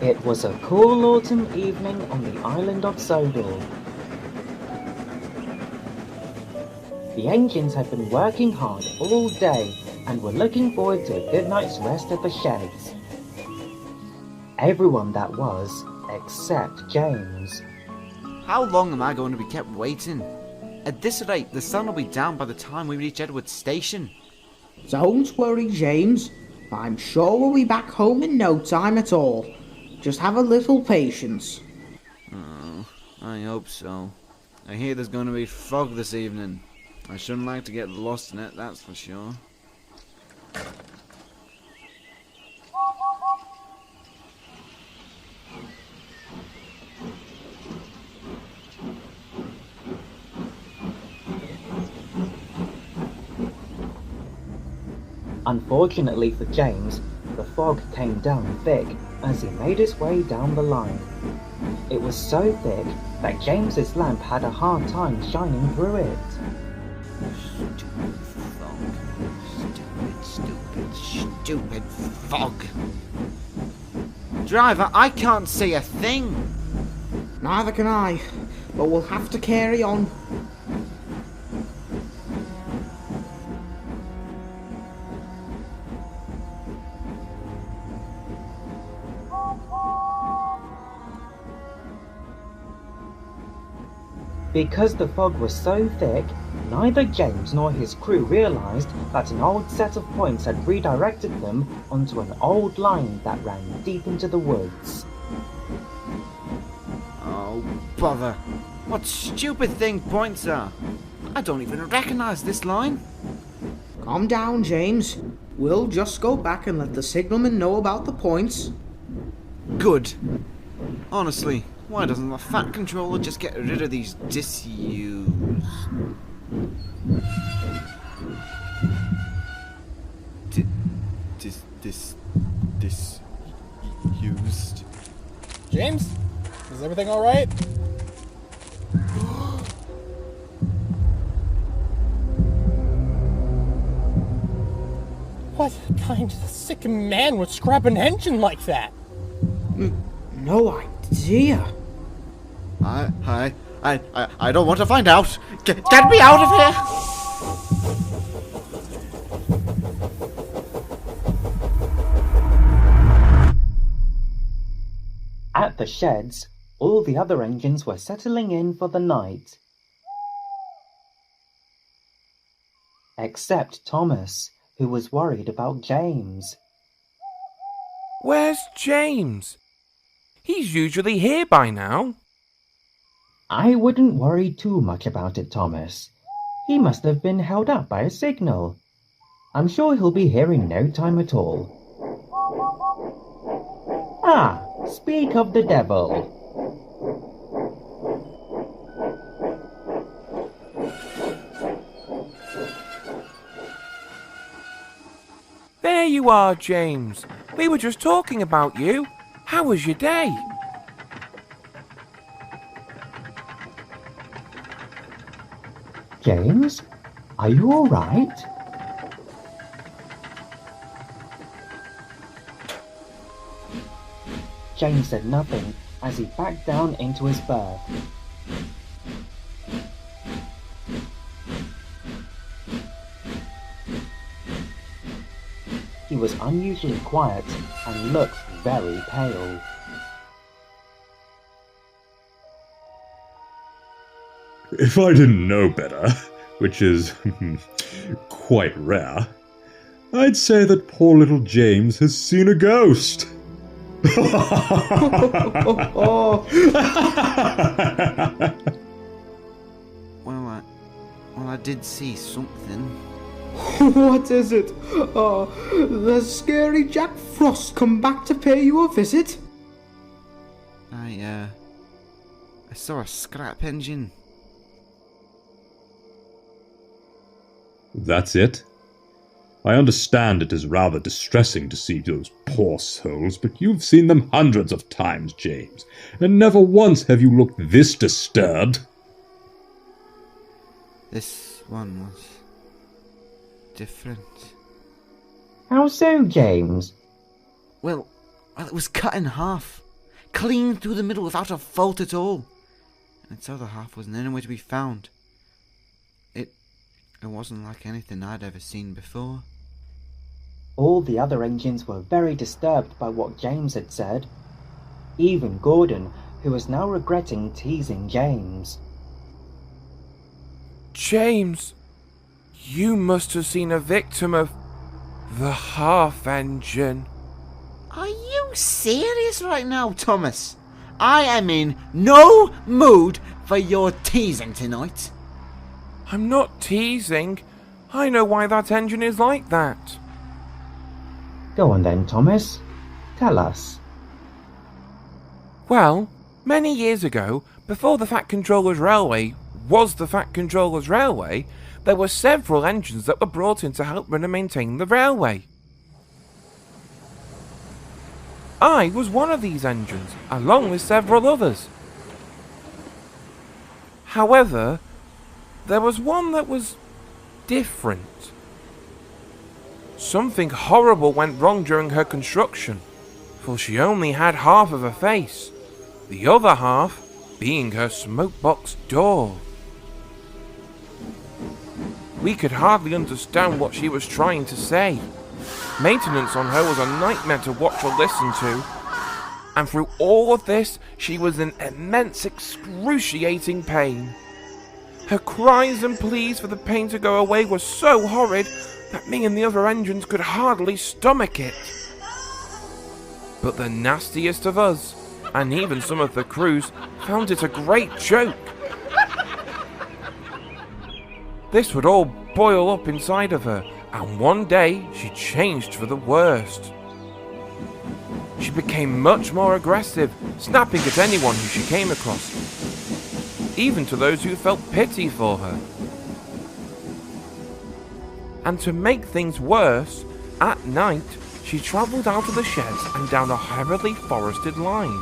It was a cool autumn evening on the island of Sodor. The engines had been working hard all day and were looking forward to a good night's rest at the sheds. Everyone that was, except James. How long am I going to be kept waiting? At this rate, the sun will be down by the time we reach Edward's station. Don't worry, James. I'm sure we'll be back home in no time at all. Just have a little patience. Oh, I hope so. I hear there's going to be fog this evening. I shouldn't like to get lost in it, that's for sure. Unfortunately for James, the fog came down thick as he made his way down the line. It was so thick that James's lamp had a hard time shining through it. Stupid fog. Driver, I can't see a thing. Neither can I, but we'll have to carry on. Because the fog was so thick, neither James nor his crew realized that an old set of points had redirected them onto an old line that ran deep into the woods. Oh, bother. What stupid thing points are? I don't even recognize this line. Calm down, James. We'll just go back and let the signalman know about the points. Good. Honestly, why doesn't the fat controller just get rid of these disused? Disused. James? Is everything alright? What kind of sick man would scrap an engine like that? No idea. I don't want to find out. Get me out of here! At the sheds, all the other engines were settling in for the night. Except Thomas, who was worried about James. Where's James? He's usually here by now. I wouldn't worry too much about it, Thomas. He must have been held up by a signal. I'm sure he'll be here in no time at all. Ah, speak of the devil. There you are, James. We were just talking about you. How was your day? James, are you all right? James said nothing as he backed down into his berth. He was unusually quiet and looked very pale. If I didn't know better, which is quite rare, I'd say that poor little James has seen a ghost. Well, I did see something. What is it? Oh, has scary Jack Frost come back to pay you a visit? I saw a scrap engine. That's it? I understand it is rather distressing to see those poor souls, but you've seen them hundreds of times, James, and never once have you looked this disturbed. This one was different. How so, James? Well, it was cut in half. clean through the middle without a fault at all. And its other half wasn't anywhere to be found. It wasn't like anything I'd ever seen before. All the other engines were very disturbed by what James had said. Even Gordon, who was now regretting teasing James. James, you must have seen a victim of the half engine. Are you serious right now, Thomas? I am in no mood for your teasing tonight. I'm not teasing. I know why that engine is like that. Go on then, Thomas. Tell us. Well, many years ago, before the Fat Controller's Railway was the Fat Controller's Railway, there were several engines that were brought in to help run and maintain the railway. I was one of these engines, along with several others. However, there was one that was different. Something horrible went wrong during her construction, for she only had half of her face, the other half being her smokebox door. We could hardly understand what she was trying to say. Maintenance on her was a nightmare to watch or listen to, and through all of this, she was in immense, excruciating pain. Her cries and pleas for the pain to go away were so horrid that me and the other engines could hardly stomach it. But the nastiest of us, and even some of the crews, found it a great joke. This would all boil up inside of her, and one day she changed for the worst. She became much more aggressive, snapping at anyone who she came across, even to those who felt pity for her. And to make things worse, at night she travelled out of the sheds and down a heavily forested line.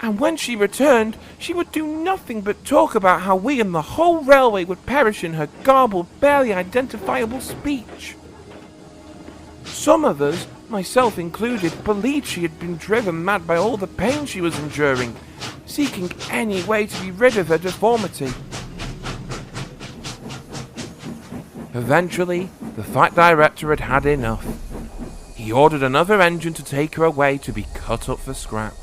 And when she returned, she would do nothing but talk about how we and the whole railway would perish in her garbled, barely identifiable speech. Some of us, myself included, believed she had been driven mad by all the pain she was enduring, seeking any way to be rid of her deformity. Eventually, the Fat Director had had enough. He ordered another engine to take her away to be cut up for scrap.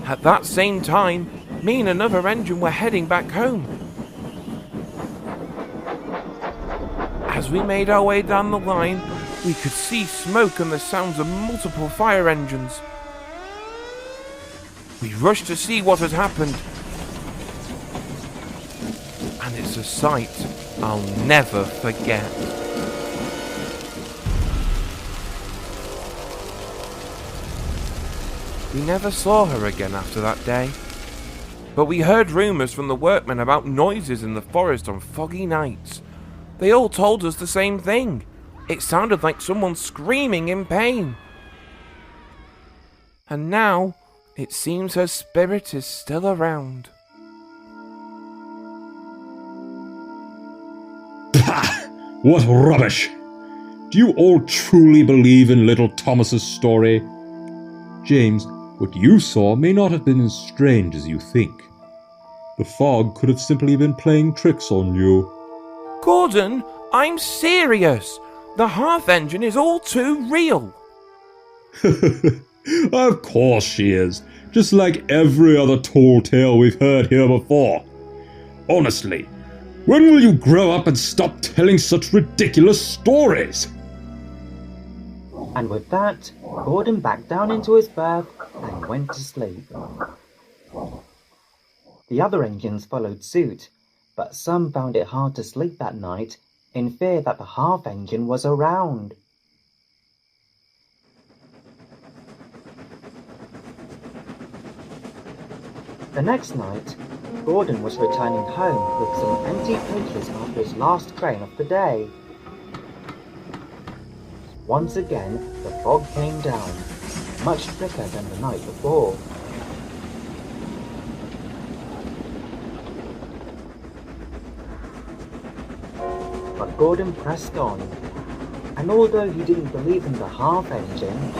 At that same time, me and another engine were heading back home. As we made our way down the line, we could see smoke and the sounds of multiple fire engines. We rushed to see what had happened. And it's a sight I'll never forget. We never saw her again after that day, but we heard rumours from the workmen about noises in the forest on foggy nights. They all told us the same thing. It sounded like someone screaming in pain. And now, it seems her spirit is still around. Pah! What rubbish! Do you all truly believe in little Thomas's story? James, what you saw may not have been as strange as you think. The fog could have simply been playing tricks on you. Gordon, I'm serious. The half engine is all too real. Of course she is, just like every other tall tale we've heard here before. Honestly, when will you grow up and stop telling such ridiculous stories? And with that, Gordon backed down into his berth and went to sleep. The other engines followed suit, but some found it hard to sleep that night in fear that the half engine was around. The next night, Gordon was returning home with some empty cages after his last train of the day. Once again, the fog came down, much thicker than the night before. But Gordon pressed on, And although he didn't believe in the half engine,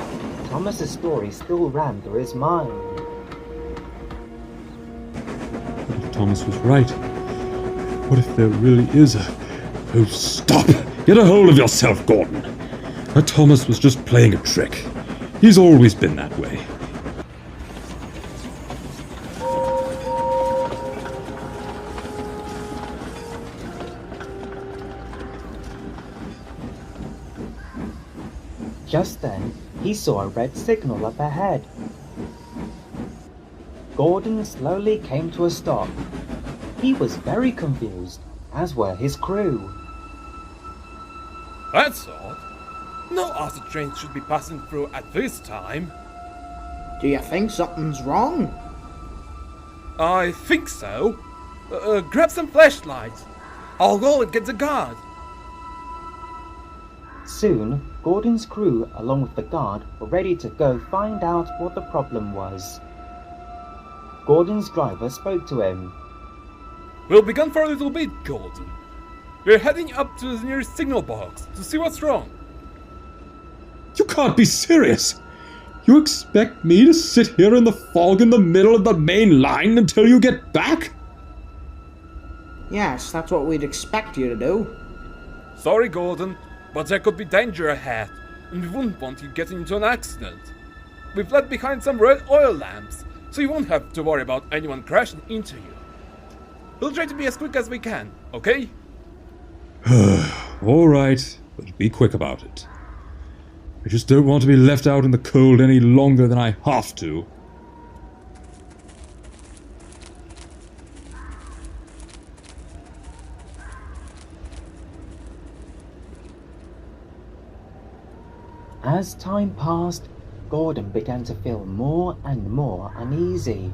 Thomas's story still ran through his mind. What if Thomas was right? What if there really is a... Oh, stop! Get a hold of yourself, Gordon! That Thomas was just playing a trick. He's always been that way. Just then, he saw a red signal up ahead. Gordon slowly came to a stop. He was very confused, as were his crew. That's odd. No other trains should be passing through at this time. Do you think something's wrong? I think so. Grab some flashlights. I'll go and get the guard. Soon, Gordon's crew, along with the guard, were ready to go find out what the problem was. Gordon's driver spoke to him. We'll be gone for a little bit, Gordon. We're heading up to the nearest signal box to see what's wrong. You can't be serious! You expect me to sit here in the fog in the middle of the main line until you get back? Yes, that's what we'd expect you to do. Sorry, Gordon, but there could be danger ahead, and we wouldn't want you getting into an accident. We've left behind some red oil lamps, so you won't have to worry about anyone crashing into you. We'll try to be as quick as we can, okay? Alright, but be quick about it. I just don't want to be left out in the cold any longer than I have to. As time passed, Gordon began to feel more and more uneasy.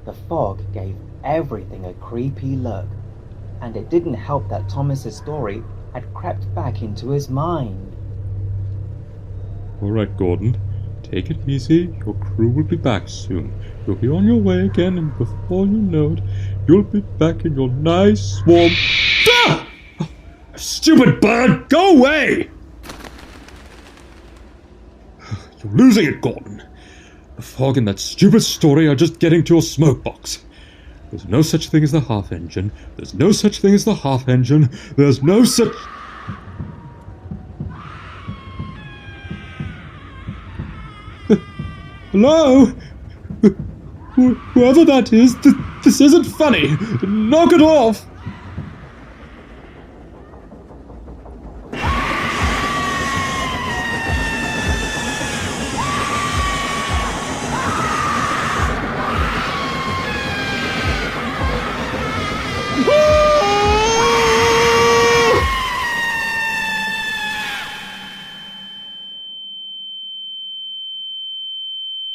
The fog gave everything a creepy look, and it didn't help that Thomas's story had crept back into his mind. Alright, Gordon. Take it easy. Your crew will be back soon. You'll be on your way again, and before you know it, you'll be back in your nice, warm... Ah! Stupid bird! Go away! You're losing it, Gordon. The fog and that stupid story are just getting to your smoke box. There's no such thing as the half engine. There's no such thing as the half engine. There's no such... Hello? Whoever that is, this isn't funny. Knock it off.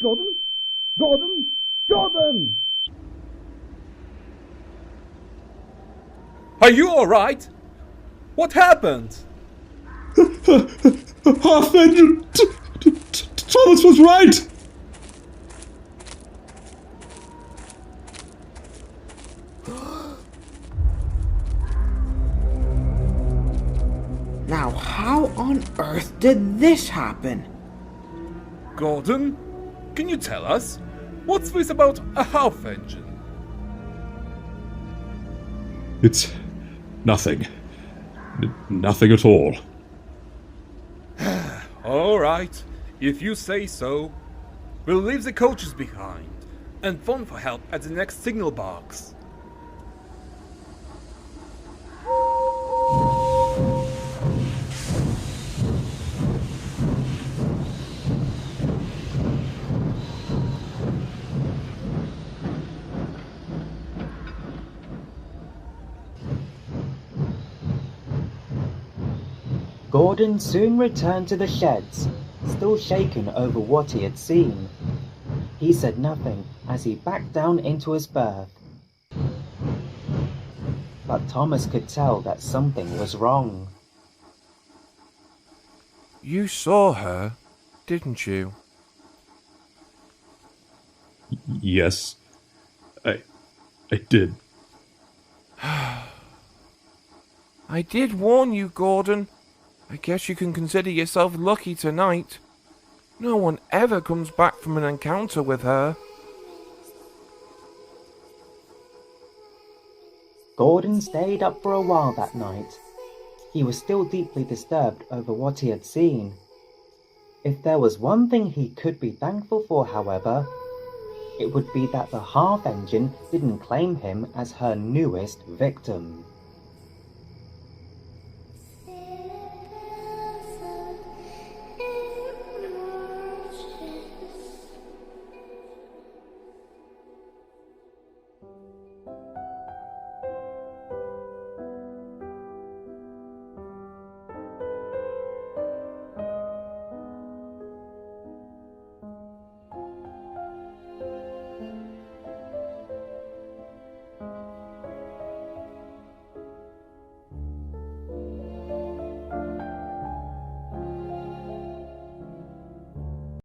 Gordon? Gordon? Gordon! Are you alright? What happened? Half engine. Thomas was right. Now, how on earth did this happen? Gordon? Can you tell us? What's this about a half engine? It's nothing. Nothing at all. Alright, if you say so. We'll leave the coaches behind and phone for help at the next signal box. Gordon soon returned to the sheds, still shaken over what he had seen. He said nothing as he backed down into his berth. But Thomas could tell that something was wrong. You saw her, didn't you? Yes. I did. I did warn you, Gordon. I guess you can consider yourself lucky tonight. No one ever comes back from an encounter with her. Gordon stayed up for a while that night. He was still deeply disturbed over what he had seen. If there was one thing he could be thankful for, however, it would be that the half-engine didn't claim him as her newest victim.